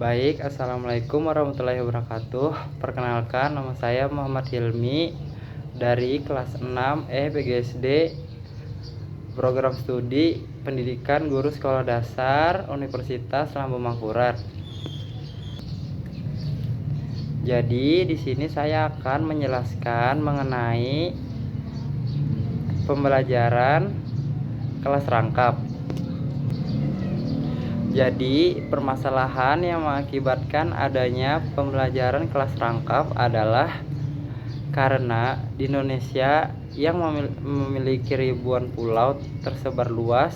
Baik, assalamualaikum warahmatullahi wabarakatuh. Perkenalkan, nama saya Muhammad Hilmi dari kelas 6 PGSD, program studi pendidikan guru sekolah dasar Universitas Lambung Mangkurat. Jadi di sini saya akan menjelaskan mengenai pembelajaran kelas rangkap. Jadi, permasalahan yang mengakibatkan adanya pembelajaran kelas rangkap adalah karena di Indonesia yang memiliki ribuan pulau tersebar luas,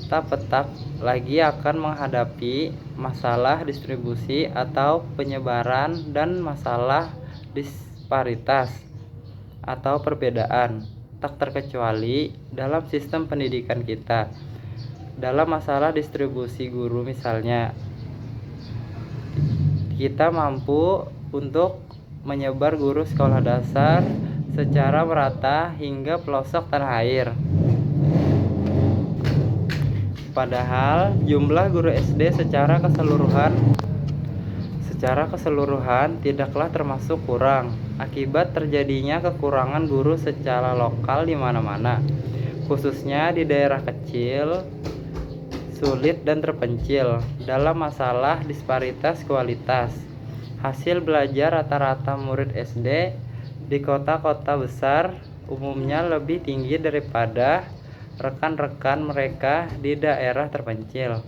tak petak lagi akan menghadapi masalah distribusi atau penyebaran dan masalah disparitas atau perbedaan, tak terkecuali dalam sistem pendidikan kita. Dalam masalah distribusi guru misalnya, kita mampu untuk menyebar guru sekolah dasar secara merata hingga pelosok tanah air. Padahal jumlah guru SD secara keseluruhan tidaklah termasuk kurang akibat terjadinya kekurangan guru secara lokal di mana-mana, khususnya di daerah kecil, sulit dan terpencil. Dalam masalah disparitas kualitas hasil belajar, rata-rata murid SD di kota-kota besar umumnya lebih tinggi daripada rekan-rekan mereka di daerah terpencil.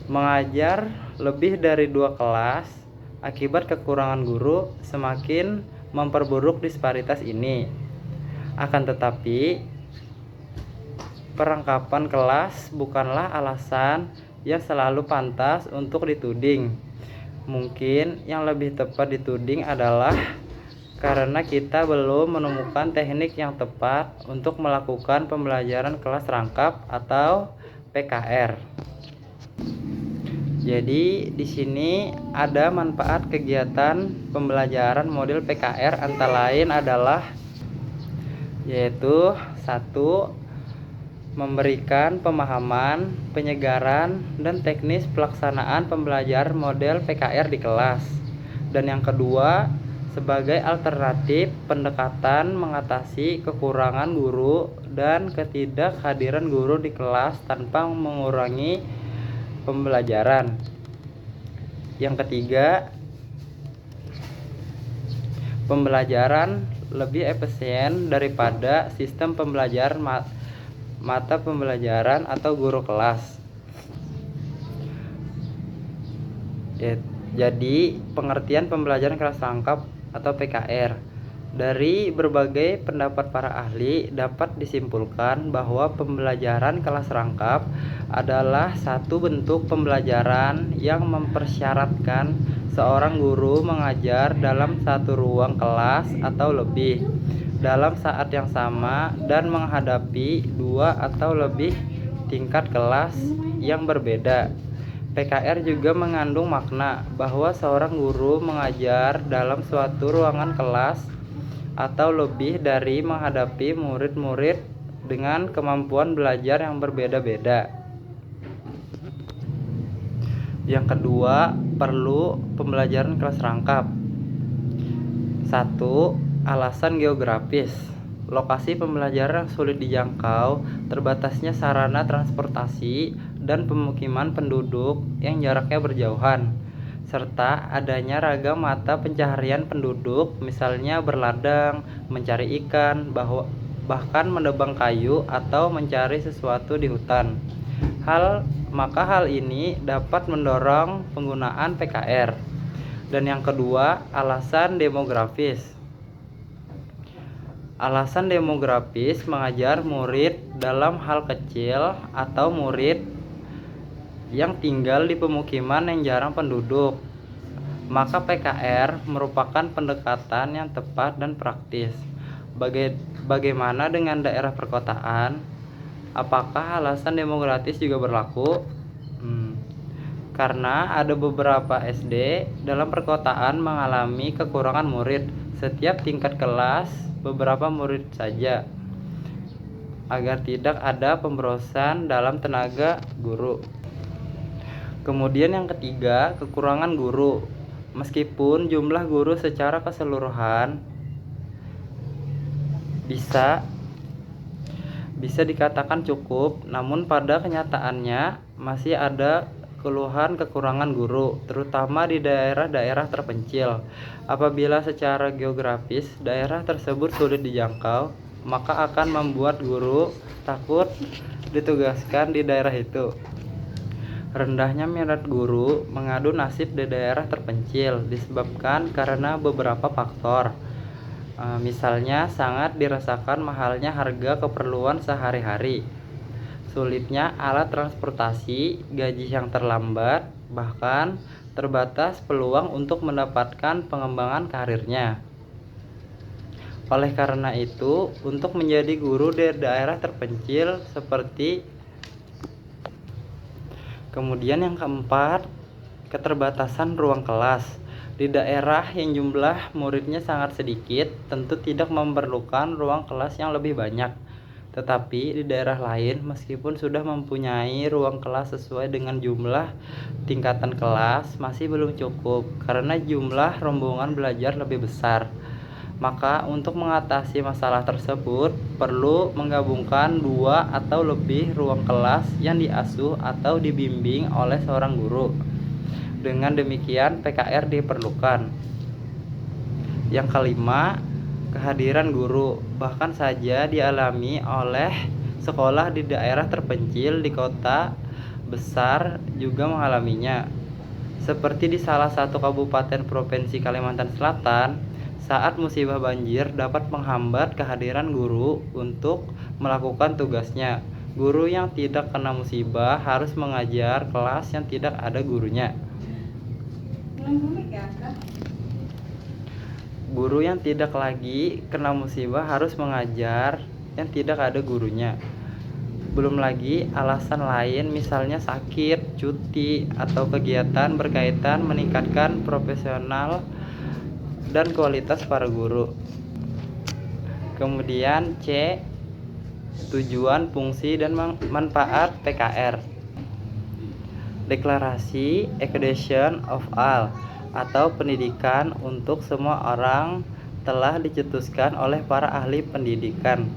Mengajar lebih dari 2 kelas akibat kekurangan guru semakin memperburuk disparitas ini. Akan tetapi, perangkapan kelas bukanlah alasan yang selalu pantas untuk dituding. Mungkin yang lebih tepat dituding adalah karena kita belum menemukan teknik yang tepat untuk melakukan pembelajaran kelas rangkap atau PKR. Jadi di sini ada manfaat kegiatan pembelajaran model PKR antara lain adalah yaitu 1. Memberikan pemahaman, penyegaran, dan teknis pelaksanaan pembelajaran model PKR di kelas. Dan yang kedua, sebagai alternatif pendekatan mengatasi kekurangan guru dan ketidakhadiran guru di kelas tanpa mengurangi pembelajaran. Yang ketiga, pembelajaran lebih efisien daripada sistem pembelajaran mata pembelajaran atau guru kelas. Jadi pengertian pembelajaran kelas rangkap atau PKR dari berbagai pendapat para ahli dapat disimpulkan bahwa pembelajaran kelas rangkap adalah satu bentuk pembelajaran yang mempersyaratkan seorang guru mengajar dalam satu ruang kelas atau lebih dalam saat yang sama dan menghadapi 2 atau lebih tingkat kelas yang berbeda. PKR juga mengandung makna bahwa seorang guru mengajar dalam suatu ruangan kelas atau lebih dari menghadapi murid-murid dengan kemampuan belajar yang berbeda-beda. Yang kedua, perlu pembelajaran kelas rangkap. 1. Alasan geografis. Lokasi pembelajaran sulit dijangkau, terbatasnya sarana transportasi dan pemukiman penduduk yang jaraknya berjauhan, serta adanya ragam mata pencaharian penduduk, misalnya berladang, mencari ikan, bahkan menebang kayu atau mencari sesuatu di hutan. Maka hal ini dapat mendorong penggunaan PKR. Dan yang kedua, alasan demografis. Alasan demografis mengajar murid dalam hal kecil atau murid yang tinggal di pemukiman yang jarang penduduk. Maka PKR merupakan pendekatan yang tepat dan praktis. Bagaimana dengan daerah perkotaan? Apakah alasan demografis juga berlaku? Karena ada beberapa SD dalam perkotaan mengalami kekurangan murid setiap tingkat kelas, beberapa murid saja, agar tidak ada pemborosan dalam tenaga guru. Kemudian yang ketiga, kekurangan guru. Meskipun jumlah guru secara keseluruhan bisa dikatakan cukup, namun pada kenyataannya masih ada keluhan kekurangan guru, terutama di daerah-daerah terpencil. Apabila secara geografis daerah tersebut sulit dijangkau, maka akan membuat guru takut ditugaskan di daerah itu. Rendahnya minat guru mengadu nasib di daerah terpencil disebabkan karena beberapa faktor. Misalnya sangat dirasakan mahalnya harga keperluan sehari-hari, sulitnya alat transportasi, gaji yang terlambat, bahkan terbatas peluang untuk mendapatkan pengembangan karirnya. Oleh karena itu, untuk menjadi guru di daerah terpencil kemudian yang keempat, keterbatasan ruang kelas. Di daerah yang jumlah muridnya sangat sedikit, tentu tidak memerlukan ruang kelas yang lebih banyak. Tetapi di daerah lain, meskipun sudah mempunyai ruang kelas sesuai dengan jumlah tingkatan kelas, masih belum cukup karena jumlah rombongan belajar lebih besar. Maka untuk mengatasi masalah tersebut, perlu menggabungkan 2 atau lebih ruang kelas yang diasuh atau dibimbing oleh seorang guru. Dengan demikian, PKR diperlukan. Yang kelima, kehadiran guru. Bahkan saja dialami oleh sekolah di daerah terpencil di kota besar juga mengalaminya. Seperti di salah satu kabupaten provinsi Kalimantan Selatan, saat musibah banjir dapat menghambat kehadiran guru untuk melakukan tugasnya. Guru yang tidak kena musibah harus mengajar kelas yang tidak ada gurunya. Guru yang tidak lagi kena musibah harus mengajar yang tidak ada gurunya. Belum lagi alasan lain, misalnya sakit, cuti, atau kegiatan berkaitan meningkatkan profesional dan kualitas para guru. Kemudian C, tujuan, fungsi, dan manfaat PKR. Deklarasi Education of All atau pendidikan untuk semua orang telah dicetuskan oleh para ahli pendidikan,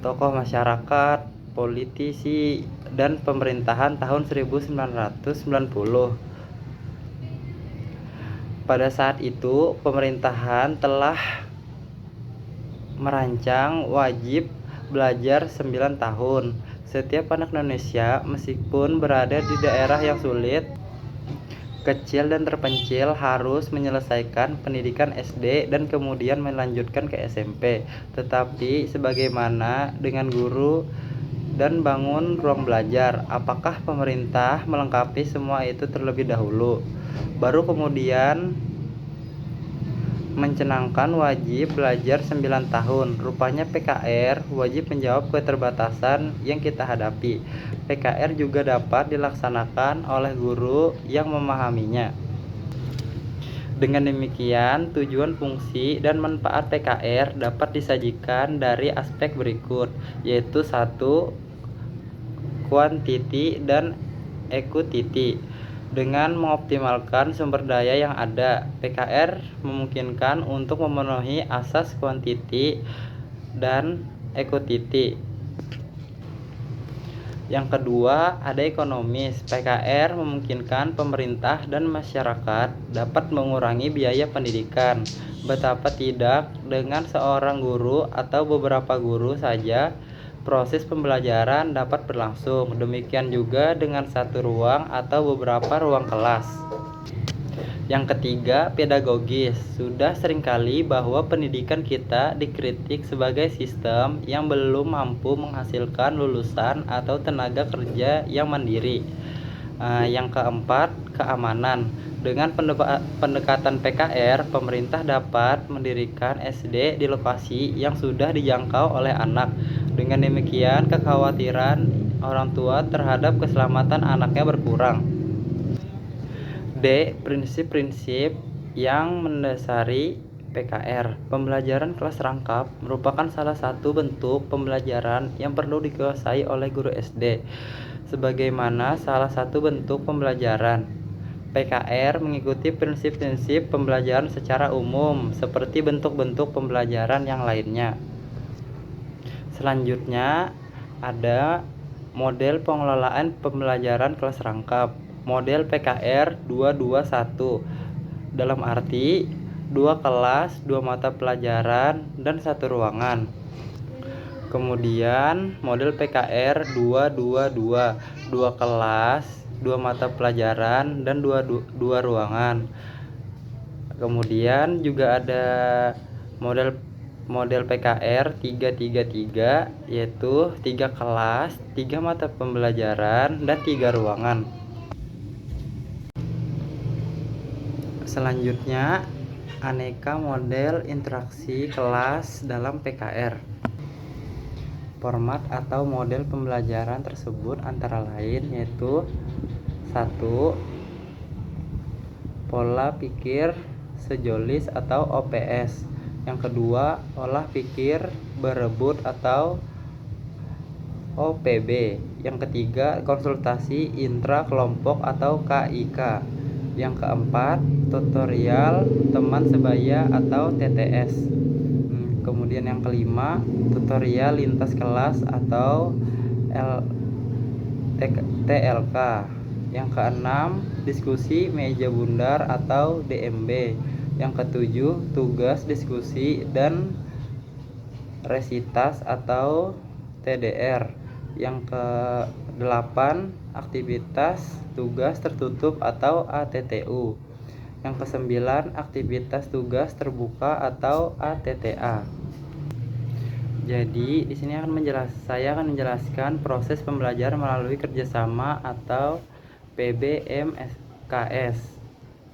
tokoh masyarakat, politisi, dan pemerintahan tahun 1990. Pada saat itu, pemerintahan telah merancang wajib belajar 9 tahun. Setiap anak Indonesia, meskipun berada di daerah yang sulit, kecil, dan terpencil, harus menyelesaikan pendidikan SD dan kemudian melanjutkan ke SMP. Tetapi sebagaimana dengan guru dan bangun ruang belajar, apakah pemerintah melengkapi semua itu terlebih dahulu, baru kemudian mencanangkan wajib belajar 9 tahun. Rupanya PKR wajib menjawab keterbatasan yang kita hadapi. PKR juga dapat dilaksanakan oleh guru yang memahaminya. Dengan demikian, tujuan, fungsi, dan manfaat PKR dapat disajikan dari aspek berikut, yaitu 1. Quantity dan equity. Dengan mengoptimalkan sumber daya yang ada, PKR memungkinkan untuk memenuhi asas quantity dan equity. Yang kedua, ada ekonomis. PKR memungkinkan pemerintah dan masyarakat dapat mengurangi biaya pendidikan. Betapa tidak, dengan seorang guru atau beberapa guru saja proses pembelajaran dapat berlangsung. Demikian juga dengan satu ruang atau beberapa ruang kelas. Yang ketiga, pedagogis. Sudah seringkali bahwa pendidikan kita dikritik sebagai sistem yang belum mampu menghasilkan lulusan atau tenaga kerja yang mandiri. Yang keempat, keamanan. Dengan pendekatan PKR, pemerintah dapat mendirikan SD di lokasi yang sudah dijangkau oleh anak. Dengan demikian, kekhawatiran orang tua terhadap keselamatan anaknya berkurang. D. Prinsip-prinsip yang mendasari PKR. Pembelajaran kelas rangkap merupakan salah satu bentuk pembelajaran yang perlu dikuasai oleh guru SD. Sebagaimana salah satu bentuk pembelajaran, PKR mengikuti prinsip-prinsip pembelajaran secara umum seperti bentuk-bentuk pembelajaran yang lainnya. Selanjutnya ada model pengelolaan pembelajaran kelas rangkap. Model PKR 221 dalam arti 2 kelas, 2 mata pelajaran, dan 1 ruangan. Kemudian model PKR 222 2 kelas, 2 mata pelajaran, dan 2 ruangan. Kemudian juga ada model PKR 333 yaitu 3 kelas, 3 mata pembelajaran, dan 3 ruangan. Selanjutnya aneka model interaksi kelas dalam PKR. Format atau model pembelajaran tersebut antara lain yaitu 1. Pola pikir sejolis atau OPS. Yang kedua, olah pikir berebut atau OPB. Yang ketiga, konsultasi intra kelompok atau KIK. Yang keempat, tutorial teman sebaya atau TTS. Kemudian yang kelima, tutorial lintas kelas atau TLK. Yang keenam, diskusi meja bundar atau DMB. Yang ketujuh, tugas diskusi dan resitas atau TDR. Yang ke-8, aktivitas tugas tertutup atau ATTU. Yang ke-9, aktivitas tugas terbuka atau ATTA. Jadi di sini saya akan menjelaskan proses pembelajaran melalui kerjasama atau PBMKS,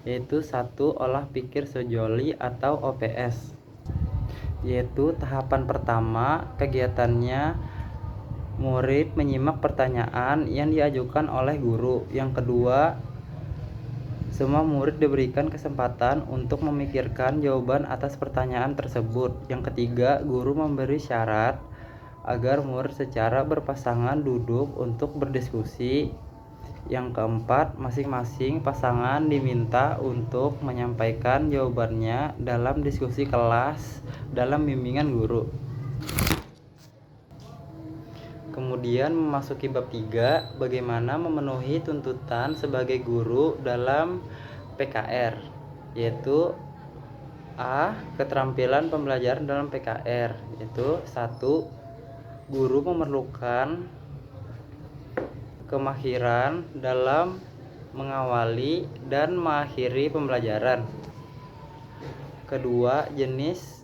yaitu 1. Olah pikir sejoli atau OPS, yaitu tahapan pertama kegiatannya murid menyimak pertanyaan yang diajukan oleh guru. Yang kedua, semua murid diberikan kesempatan untuk memikirkan jawaban atas pertanyaan tersebut. Yang ketiga, guru memberi syarat agar murid secara berpasangan duduk untuk berdiskusi. Yang keempat, masing-masing pasangan diminta untuk menyampaikan jawabannya dalam diskusi kelas dalam bimbingan guru. Kemudian memasuki bab 3, bagaimana memenuhi tuntutan sebagai guru dalam PKR, yaitu A. Keterampilan pembelajaran dalam PKR, yaitu 1. Guru memerlukan kemahiran dalam mengawali dan mengakhiri pembelajaran. Kedua, jenis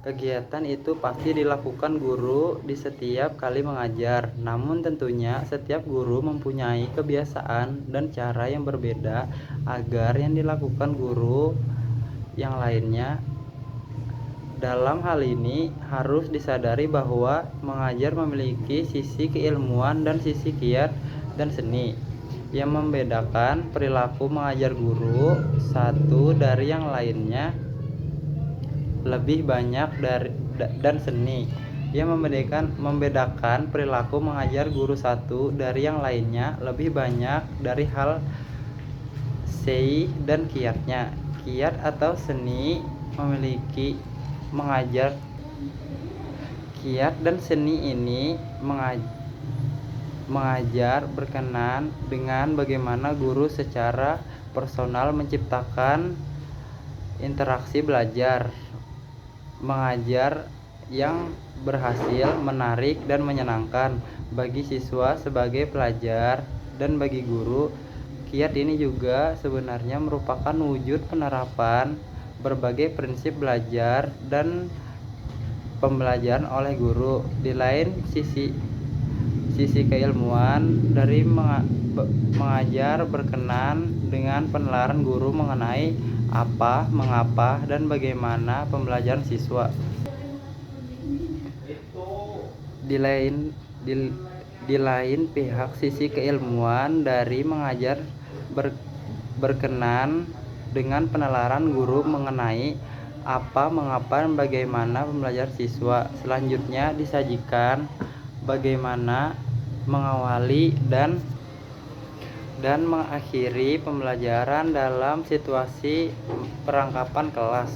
kegiatan itu pasti dilakukan guru di setiap kali mengajar. Namun tentunya setiap guru mempunyai kebiasaan dan cara yang berbeda agar yang dilakukan guru yang lainnya. Dalam hal ini harus disadari bahwa mengajar memiliki sisi keilmuan dan sisi kiat dan seni. Yang membedakan perilaku mengajar guru satu dari yang lainnya lebih banyak dan seni. Yang membedakan perilaku mengajar guru satu dari yang lainnya lebih banyak dari hal sei dan kiatnya. Kiat atau seni memiliki mengajar. Kiat dan seni ini mengajar berkenan dengan bagaimana guru secara personal menciptakan interaksi belajar mengajar yang berhasil, menarik, dan menyenangkan bagi siswa sebagai pelajar dan bagi guru. Kiat ini juga sebenarnya merupakan wujud penerapan berbagai prinsip belajar dan pembelajaran oleh guru. Di lain sisi keilmuan dari mengajar berkenan dengan penalaran guru mengenai apa, mengapa, dan bagaimana pembelajaran siswa. Di lain pihak, sisi keilmuan dari mengajar berkenan dengan penalaran guru mengenai apa, mengapa, dan bagaimana pembelajaran siswa. Selanjutnya disajikan bagaimana mengawali dan mengakhiri pembelajaran dalam situasi perangkapan kelas.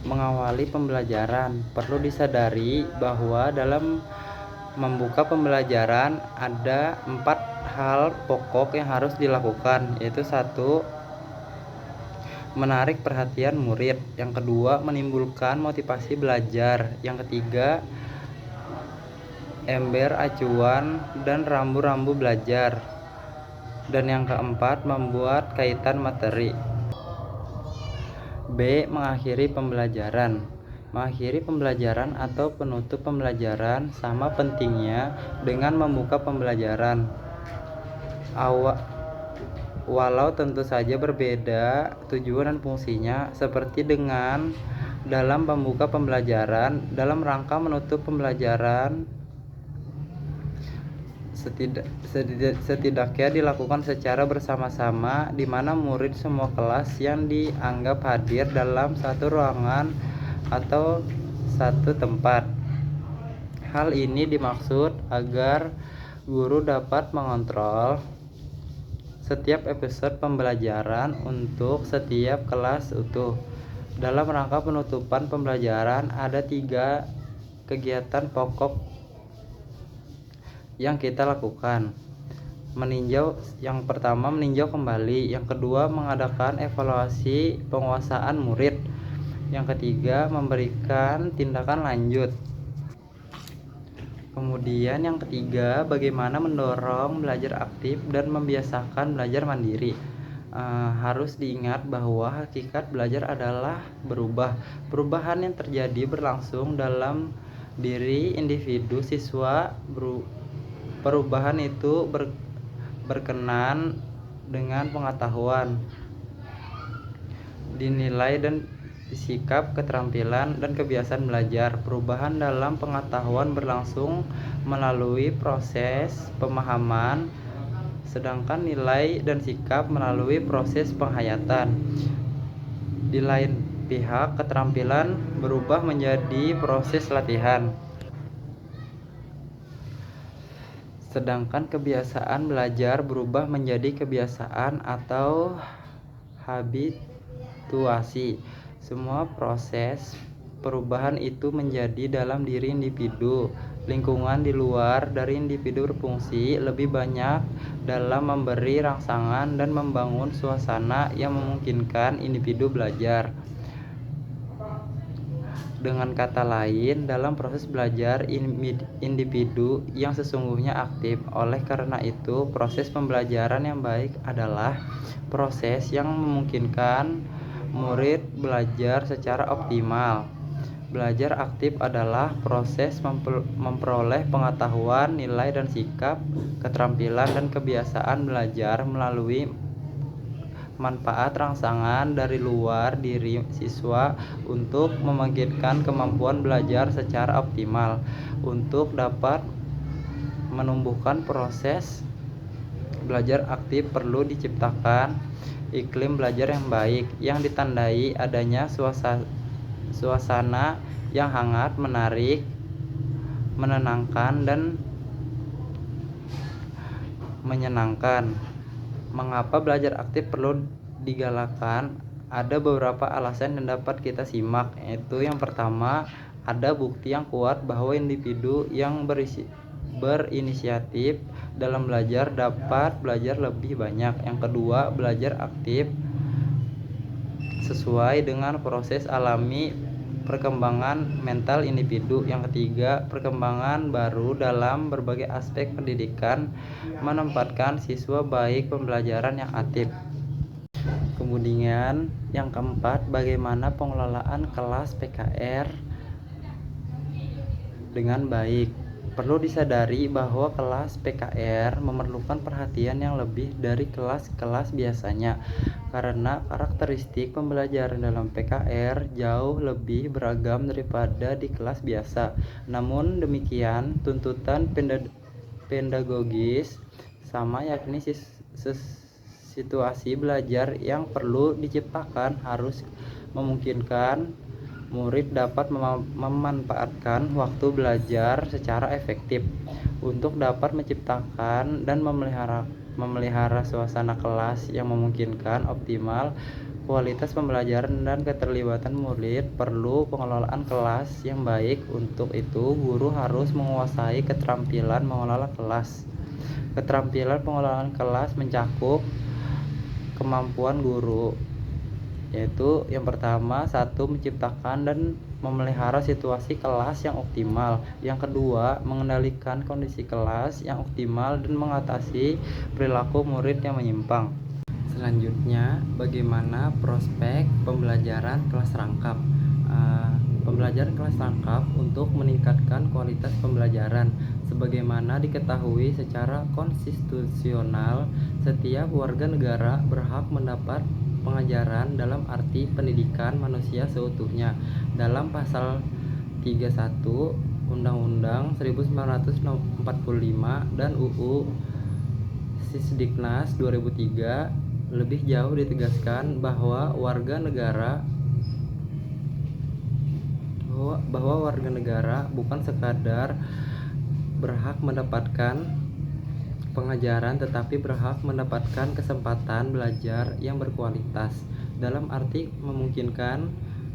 Mengawali pembelajaran, perlu disadari bahwa dalam membuka pembelajaran ada 4 hal pokok yang harus dilakukan, yaitu 1. Menarik perhatian murid. Yang kedua, menimbulkan motivasi belajar. Yang ketiga, ember acuan dan rambu-rambu belajar. Dan yang keempat, membuat kaitan materi. B. Mengakhiri pembelajaran. Mengakhiri pembelajaran atau penutup pembelajaran sama pentingnya dengan membuka pembelajaran. Walau tentu saja berbeda tujuan dan fungsinya, seperti dengan dalam membuka pembelajaran, dalam rangka menutup pembelajaran, setidaknya dilakukan secara bersama-sama, di mana murid semua kelas yang dianggap hadir dalam satu ruangan atau satu tempat. Hal ini dimaksud agar guru dapat mengontrol setiap episode pembelajaran untuk setiap kelas utuh. Dalam rangka penutupan pembelajaran ada 3 kegiatan pokok yang kita lakukan. Yang pertama meninjau kembali, yang kedua mengadakan evaluasi penguasaan murid, yang ketiga memberikan tindakan lanjut. Kemudian yang ketiga, bagaimana mendorong belajar aktif dan membiasakan belajar mandiri. Harus diingat bahwa hakikat belajar adalah berubah. Perubahan yang terjadi berlangsung dalam diri individu siswa. Perubahan itu berkenan dengan pengetahuan, dinilai dan sikap, keterampilan, dan kebiasaan belajar. Perubahan dalam pengetahuan berlangsung melalui proses pemahaman, sedangkan nilai dan sikap melalui proses penghayatan. Di lain pihak, keterampilan berubah menjadi proses latihan, sedangkan kebiasaan belajar berubah menjadi kebiasaan atau habituasi. Semua proses perubahan itu menjadi dalam diri individu. Lingkungan di luar dari individu berfungsi lebih banyak dalam memberi rangsangan dan membangun suasana yang memungkinkan individu belajar. Dengan kata lain, dalam proses belajar individu yang sesungguhnya aktif. Oleh karena itu, proses pembelajaran yang baik adalah proses yang memungkinkan murid belajar secara optimal. Belajar aktif adalah proses memperoleh pengetahuan, nilai dan sikap, keterampilan dan kebiasaan belajar melalui manfaat rangsangan dari luar diri siswa untuk membangkitkan kemampuan belajar secara optimal. Untuk dapat menumbuhkan proses belajar aktif perlu diciptakan iklim belajar yang baik, yang ditandai adanya suasana yang hangat, menarik, menenangkan, dan menyenangkan. Mengapa belajar aktif perlu digalakkan? Ada beberapa alasan yang dapat kita simak, yaitu yang pertama, ada bukti yang kuat bahwa individu yang berinisiatif dalam belajar dapat belajar lebih banyak. Yang kedua, belajar aktif sesuai dengan proses alami perkembangan mental individu. Yang ketiga, perkembangan baru dalam berbagai aspek pendidikan menempatkan siswa baik pembelajaran yang aktif. Kemudian yang keempat, bagaimana pengelolaan kelas PKR dengan baik. Perlu disadari bahwa kelas PKR memerlukan perhatian yang lebih dari kelas-kelas biasanya, karena karakteristik pembelajaran dalam PKR jauh lebih beragam daripada di kelas biasa. Namun demikian, tuntutan pedagogis sama, yakni situasi belajar yang perlu diciptakan harus memungkinkan murid dapat memanfaatkan waktu belajar secara efektif untuk dapat menciptakan dan memelihara suasana kelas yang memungkinkan optimal kualitas pembelajaran dan keterlibatan murid. Perlu pengelolaan kelas yang baik. Untuk itu, guru harus menguasai keterampilan mengelola kelas. Keterampilan pengelolaan kelas mencakup kemampuan guru, yaitu yang pertama, satu, menciptakan dan memelihara situasi kelas yang optimal. Yang kedua, mengendalikan kondisi kelas yang optimal dan mengatasi perilaku murid yang menyimpang. Selanjutnya, bagaimana prospek pembelajaran kelas rangkap? Pembelajaran kelas rangkap untuk meningkatkan kualitas pembelajaran. Sebagaimana diketahui secara konstitusional, setiap warga negara berhak mendapat pengajaran dalam arti pendidikan manusia seutuhnya. Dalam pasal 31 Undang-Undang 1945 dan UU Sisdiknas 2003 lebih jauh ditegaskan bahwa warga negara bukan sekadar berhak mendapatkan pengajaran, tetapi berhak mendapatkan kesempatan belajar yang berkualitas, dalam arti memungkinkan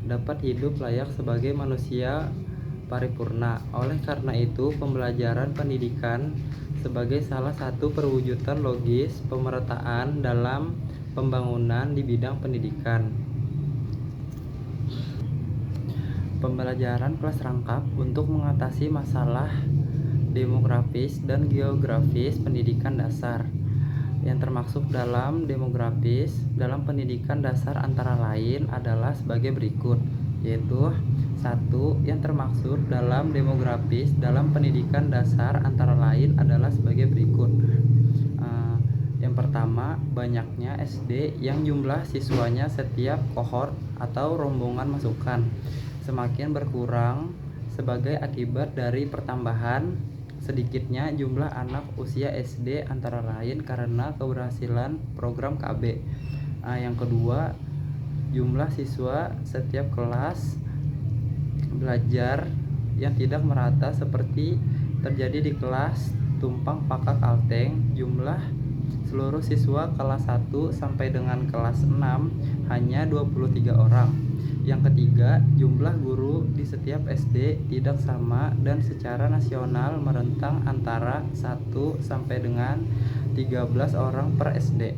dapat hidup layak sebagai manusia paripurna. Oleh karena itu, pembelajaran pendidikan sebagai salah satu perwujudan logis pemerataan dalam pembangunan di bidang pendidikan. Pembelajaran kelas rangkap untuk mengatasi masalah demografis dan geografis pendidikan dasar. Yang termasuk dalam demografis dalam pendidikan dasar antara lain adalah sebagai berikut, yaitu satu, yang termaksud dalam demografis dalam pendidikan dasar antara lain adalah sebagai berikut. Yang pertama, banyaknya SD yang jumlah siswanya setiap kohort atau rombongan masukan semakin berkurang sebagai akibat dari pertambahan sedikitnya jumlah anak usia SD antara lain karena keberhasilan program KB. Yang kedua, jumlah siswa setiap kelas belajar yang tidak merata seperti terjadi di kelas tumpang pakak alteng. Jumlah seluruh siswa kelas 1 sampai dengan kelas 6 hanya 23 orang. Yang ketiga, jumlah guru di setiap SD tidak sama dan secara nasional merentang antara 1 sampai dengan 13 orang per SD.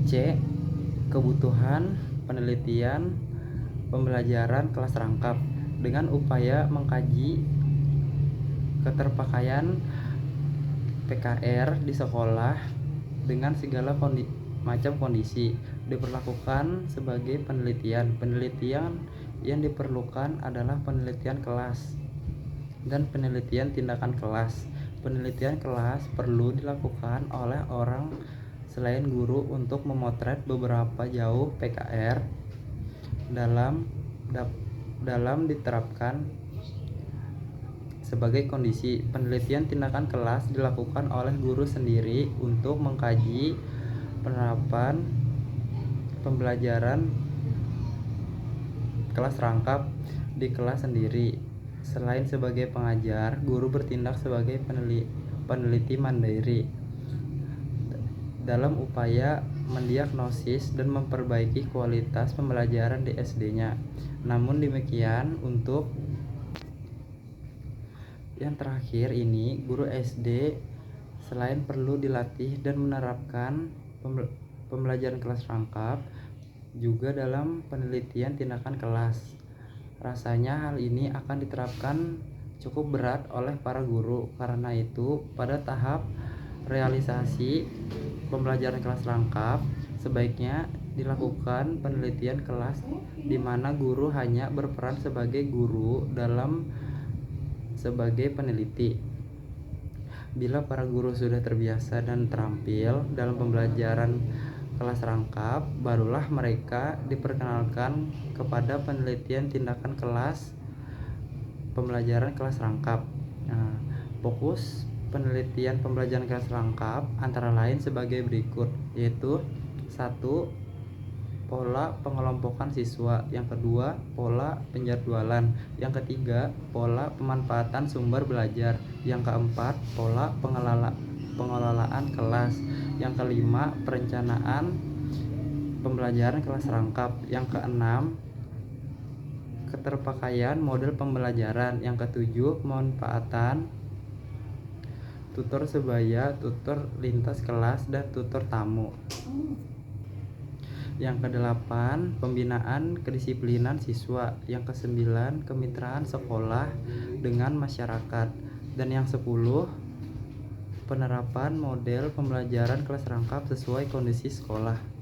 C. Kebutuhan penelitian pembelajaran kelas rangkap dengan upaya mengkaji keterpakaian PKR di sekolah dengan segala macam kondisi diperlakukan sebagai penelitian. Penelitian yang diperlukan adalah penelitian kelas dan penelitian tindakan kelas. Penelitian kelas perlu dilakukan oleh orang selain guru untuk memotret beberapa jauh PKR dalam diterapkan sebagai kondisi. Penelitian tindakan kelas dilakukan oleh guru sendiri untuk mengkaji penerapan pembelajaran kelas rangkap di kelas sendiri. Selain sebagai pengajar, guru bertindak sebagai peneliti mandiri dalam upaya mendiagnosis dan memperbaiki kualitas pembelajaran di SD-nya. Namun demikian, untuk yang terakhir ini, guru SD selain perlu dilatih dan menerapkan pembelajaran kelas rangkap juga dalam penelitian tindakan kelas. Rasanya hal ini akan diterapkan cukup berat oleh para guru. Karena itu, pada tahap realisasi pembelajaran kelas rangkap sebaiknya dilakukan penelitian kelas di mana guru hanya berperan sebagai guru sebagai peneliti. Bila para guru sudah terbiasa dan terampil dalam pembelajaran kelas rangkap, barulah mereka diperkenalkan kepada penelitian tindakan kelas pembelajaran kelas rangkap. Fokus penelitian pembelajaran kelas rangkap antara lain sebagai berikut, yaitu 1. pola pengelompokan siswa. Yang kedua, pola penjadwalan. Yang ketiga, pola pemanfaatan sumber belajar. Yang keempat, pola pengelolaan kelas. Yang kelima, perencanaan pembelajaran kelas rangkap. Yang keenam, keterpakaian model pembelajaran. Yang ketujuh, pemanfaatan tutor sebaya, tutor lintas kelas, dan tutor tamu. Yang kedelapan, pembinaan kedisiplinan siswa. Yang kesembilan, kemitraan sekolah dengan masyarakat. Dan yang 10, penerapan model pembelajaran kelas rangkap sesuai kondisi sekolah.